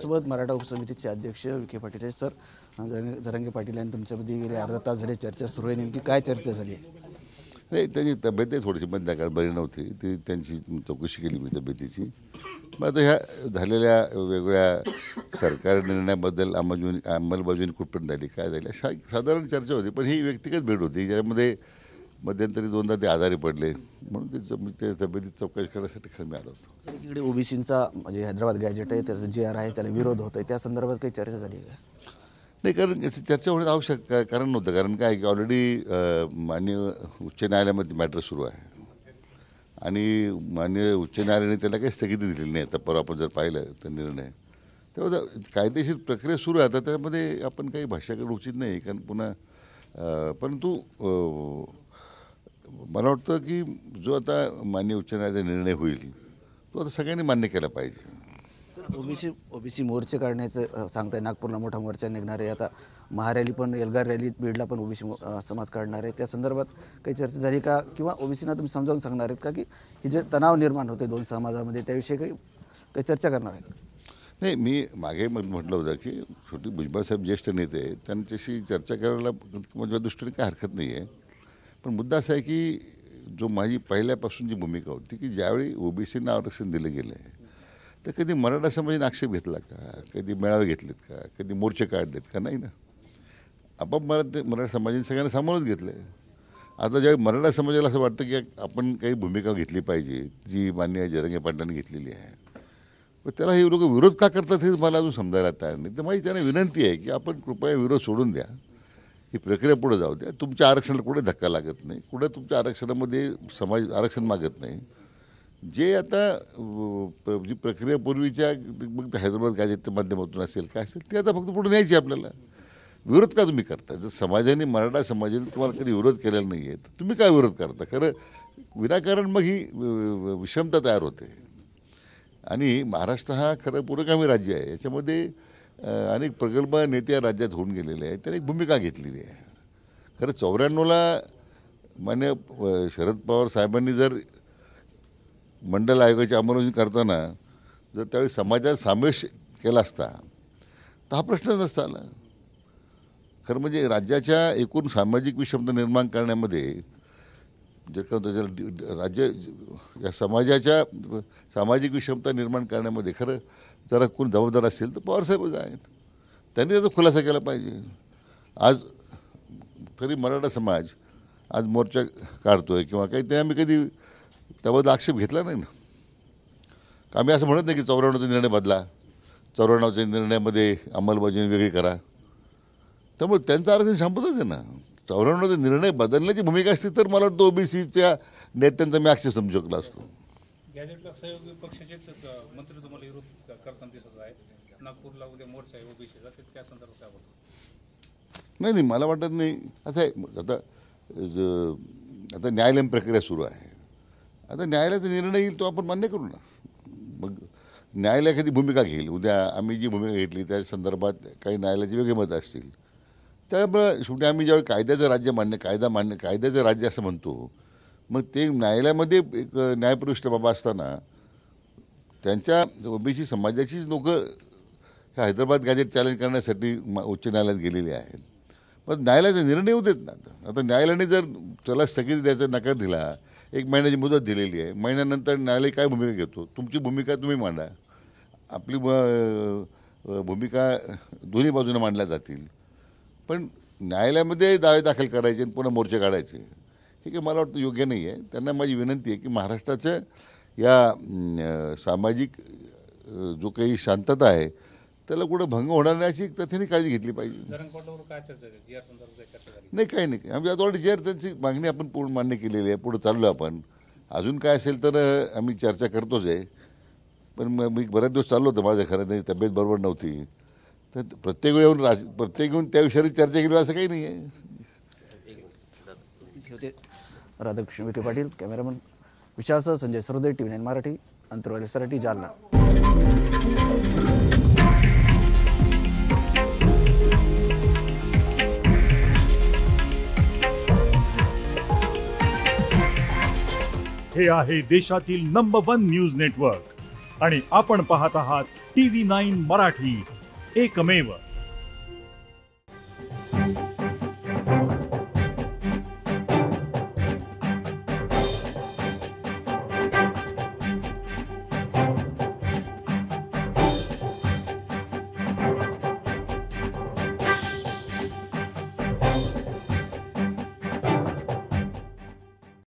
सोबत मराठा उपसमितीचे अध्यक्ष विखे पाटील सर, जरांगे पाटील यांनी तुमच्यामध्ये गेले अर्धा तास झाले चर्चा सुरू आहे, नेमकी काय चर्चा झाली? नाही, त्यांची तब्येत थोडीशी मधल्या काळात बरी नव्हती, ती त्यांची चौकशी केली मी तब्येतीची. मग आता ह्या झालेल्या वेगवेगळ्या सरकारी निर्णयाबद्दल अंमलबजावणी कुठपर्यंत झाली, काय झाली, साधारण चर्चा होती. पण ही व्यक्तिगत भेट होती ज्यामध्ये मध्यंतरी दोनदा ते आजारी पडले, म्हणून ते तब्येतीत चौकशी करण्यासाठी खरं मी आलो होतो. इकडे ओबीसींचा म्हणजे हैदराबाद गॅजेट आहे, त्याचं GR आहे, त्याला विरोध होत आहे, त्या संदर्भात काही चर्चा झाली का? नाही, कारण याची चर्चा होण्यात आवश्यक कारण नव्हतं. कारण काय की ऑलरेडी माननीय उच्च न्यायालयामध्ये मॅटर सुरू आहे आणि माननीय उच्च न्यायालयाने त्याला काही स्थगिती दिलेली नाही. आता परवा आपण जर पाहिलं तर निर्णय, तेव्हा कायदेशीर प्रक्रिया सुरू आहे. आता त्यामध्ये आपण काही भाष्य करणं उचित नाही, कारण पुन्हा परंतु मला वाटतं की जो आता माननीय उच्च न्यायालयाचा निर्णय होईल तो आता सगळ्यांनी मान्य केला पाहिजे. ओबीसी मोर्चे काढण्याचं सांगताय, नागपूरला मोठा मोर्चा निघणार आहे, आता महारॅली पण, एल्गार रॅली बीडला पण ओबीसी समाज काढणार आहे, त्या संदर्भात काही चर्चा झाली का? किंवा ओबीसीना तुम्ही समजावून सांगणार आहेत का की हे जे तणाव निर्माण होते दोन समाजामध्ये त्याविषयी काही चर्चा करणार आहेत? नाही, मी मागे म्हटलं होतं की शेवटी भुजबळसाहेब ज्येष्ठ नेते, त्यांच्याशी चर्चा करायला माझ्या दृष्टीने काही हरकत नाही आहे. पण मुद्दा असा आहे की जो माझी पहिल्यापासून जी भूमिका होती की ज्यावेळी ओबीसींना आरक्षण दिलं गेलं आहे तर कधी मराठा समाजाने आक्षेप घेतला का, कधी मेळावे घेतलेत का, कधी मोर्चे काढलेत का? नाही ना. आपण मराठा समाजाने सगळ्यांना सामावूनच घेतलं आहे. आता ज्यावेळी मराठा समाजाला असं वाटतं की आपण काही भूमिका घेतली पाहिजे जी माननीय जरांगे पाटलांनी घेतलेली आहे, पण त्याला हे लोक विरोध का करतात हे मला अजून समजायला तयार नाही. तर माझी त्यांना विनंती आहे की आपण कृपया विरोध सोडून द्या, ही प्रक्रिया पुढे जाऊ द्या. तुमच्या आरक्षणाला कुठे धक्का लागत नाही, कुठे तुमच्या आरक्षणामध्ये समाज आरक्षण मागत नाही. जे आता जी प्रक्रिया पूर्वीच्या मग हैदराबाद गॅजेटच्या माध्यमातून असेल काय असेल ते आता फक्त पुढे न्यायची. आपल्याला विरोध का तुम्ही करता? जर समाजाने, मराठा समाजाने तुम्हाला कधी विरोध केलेला नाही आहे तर तुम्ही काय विरोध करता? खरं विनाकारण मग ही विषमता तयार होते. आणि महाराष्ट्र हा खरं पुरोगामी राज्य आहे, याच्यामध्ये अनेक प्रगल्भ नेते राज्यात होऊन गेलेले आहेत, त्याने एक भूमिका घेतलेली आहे. खरं 94ला मान्य शरद पवार साहेबांनी जर मंडल आयोगाची अंमलबजावणी करताना जर त्यावेळी समाजात समावेश केला असता तर हा प्रश्नच नसता आला. खरं म्हणजे राज्याच्या एकूण सामाजिक विषमता निर्माण करण्यामध्ये जे का त्याच्या राज्य या समाजाच्या सामाजिक विषमता निर्माण करण्यामध्ये खरं जरा कोण जबाबदार असेल तर पवारसाहेबच आहेत. त्यांनी त्याचा खुलासा केला पाहिजे. आज तरी मराठा समाज आज मोर्चा काढतोय किंवा काही, ते आम्ही कधी त्याबद्दल आक्षेप घेतला नाही ना. आम्ही असं म्हणत नाही की 94चा निर्णय बदला, 94च्या निर्णयामध्ये अंमलबजावणी वेगळी करा. त्यामुळे त्यांचं आरक्षण संपतच आहे ना. 94चा निर्णय बदलण्याची भूमिका असती तर मला वाटतं ओबीसीच्या नेत्यांचा मी आक्षेप समजू शकला असतो. गॅजेटला सहयोगी पक्षाचे मंत्री तुम्हाला विरोध करताना दिसत आहे. नागपूरला उद्या मोर्चा आहे ओबीसीचा, त्या संदर्भात काय बोलतो? नाही, मला वाटत नाही. असं आहे, आता न्यायालयीन प्रक्रिया सुरू आहे. आता न्यायालयाचा निर्णय येईल तो आपण मान्य करू ना. मग न्यायालय कधी भूमिका घेईल, उद्या आम्ही जी भूमिका घेतली त्या संदर्भात काही न्यायालयाची वेगळी मतं असतील, त्यामुळे शेवटी आम्ही ज्यावेळी कायद्याचं राज्य कायद्याचं राज्य असं म्हणतो, मग ते न्यायालयामध्ये एक न्यायप्रविष्ट बाबा असताना त्यांच्या ओबीसी समाजाचीच लोक ह्या हैदराबाद गॅजेट चॅलेंज करण्यासाठी उच्च न्यायालयात गेलेली आहेत. मग न्यायालयाचा निर्णय येऊ देत ना. आता न्यायालयाने जर त्याला स्थगिती द्यायचा नकार दिला, 1 महिन्याची मुदत दिलेली आहे, महिन्यानंतर न्यायालय काय भूमिका घेतो, तुमची भूमिका तुम्ही मांडा, आपली भूमिका दोन्ही बाजूने मांडल्या जातील. पण न्यायालयामध्ये दावे दाखल करायचे आणि पुन्हा मोर्चे काढायचे हे काही मला वाटतं योग्य नाही आहे. त्यांना माझी विनंती आहे की महाराष्ट्राच्या या सामाजिक जो काही शांतता आहे त्याला कुठं भंग होणार नाही अशी त्यांनी काळजी घेतली पाहिजे. नाही, काही नाही. आम्ही आता ऑलरेडी GR त्यांची मागणी आपण पूर्ण मान्य केलेली आहे, पुढे चाललो आपण. अजून काय असेल तर आम्ही चर्चा करतोच आहे. पण मी बऱ्याच दिवस चाललो होतो, माझ्या खरं नाही तब्येत बरोबर नव्हती, तर प्रत्येक वेळी येऊन त्या विषयावर चर्चा केली असं काही नाही आहे. राधाकृष्ण विखे पाटील, कॅमेरामन विशालसह संजय सरोदे, TV9 मराठी, अंतरवाली सराठी, जालना. हे आहे देशातील नंबर 1 न्यूज नेटवर्क आणि आपण पाहत आहात TV9 मराठी, एकमेव